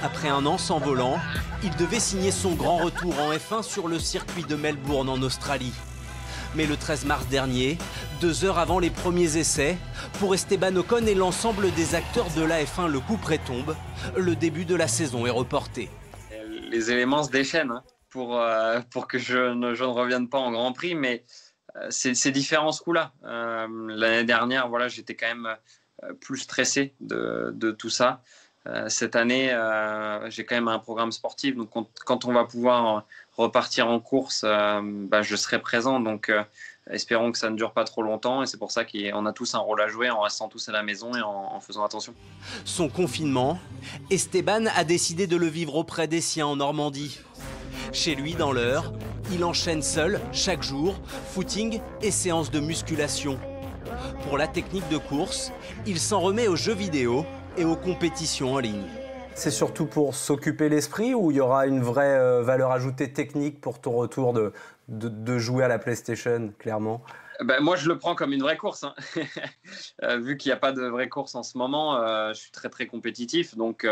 Après un an sans volant, il devait signer son grand retour en F1 sur le circuit de Melbourne en Australie. Mais le 13 mars dernier, 2 heures avant les premiers essais, pour Esteban Ocon et l'ensemble des acteurs de la F1, le coup près tombe. Le début de la saison est reporté. Les éléments se déchaînent hein, pour que je ne revienne pas en Grand Prix, mais c'est différent ce coup-là. L'année dernière, voilà, j'étais quand même plus stressé de tout ça. Cette année, j'ai quand même un programme sportif, donc quand on va pouvoir repartir en course, je serai présent. Donc, espérons que ça ne dure pas trop longtemps. Et c'est pour ça qu'on a tous un rôle à jouer en restant tous à la maison et en faisant attention. Son confinement, Esteban a décidé de le vivre auprès des siens en Normandie. Chez lui, dans l'Eure, il enchaîne seul, chaque jour, footing et séances de musculation. Pour la technique de course, il s'en remet aux jeux vidéo et aux compétitions en ligne. C'est surtout pour s'occuper l'esprit ou il y aura une vraie valeur ajoutée technique pour ton retour de jouer à la PlayStation, clairement? Moi, je le prends comme une vraie course. Hein. Vu qu'il n'y a pas de vraie course en ce moment, je suis très, très compétitif. Donc,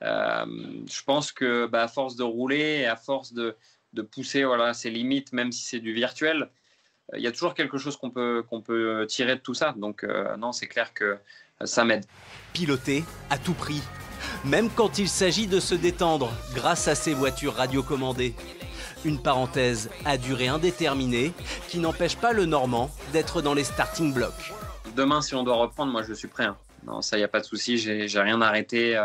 je pense que à force de rouler et à force de pousser ses limites, même si c'est du virtuel, il y a toujours quelque chose qu'on peut tirer de tout ça. Donc, non, c'est clair que ça m'aide. Piloter à tout prix, même quand il s'agit de se détendre grâce à ses voitures radiocommandées. Une parenthèse à durée indéterminée qui n'empêche pas le Normand d'être dans les starting blocks. Demain, si on doit reprendre, moi je suis prêt. Hein. Non, ça, il n'y a pas de souci, j'ai rien arrêté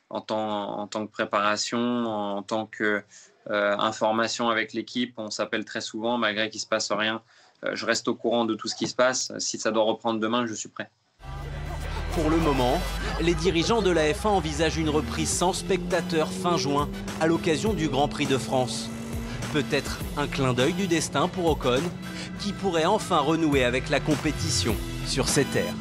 en tant que préparation, en tant qu'information avec l'équipe. On s'appelle très souvent, malgré qu'il ne se passe rien. Je reste au courant de tout ce qui se passe. Si ça doit reprendre demain, je suis prêt. Pour le moment, les dirigeants de la F1 envisagent une reprise sans spectateurs fin juin, à l'occasion du Grand Prix de France. Peut-être un clin d'œil du destin pour Ocon, qui pourrait enfin renouer avec la compétition sur ses terres.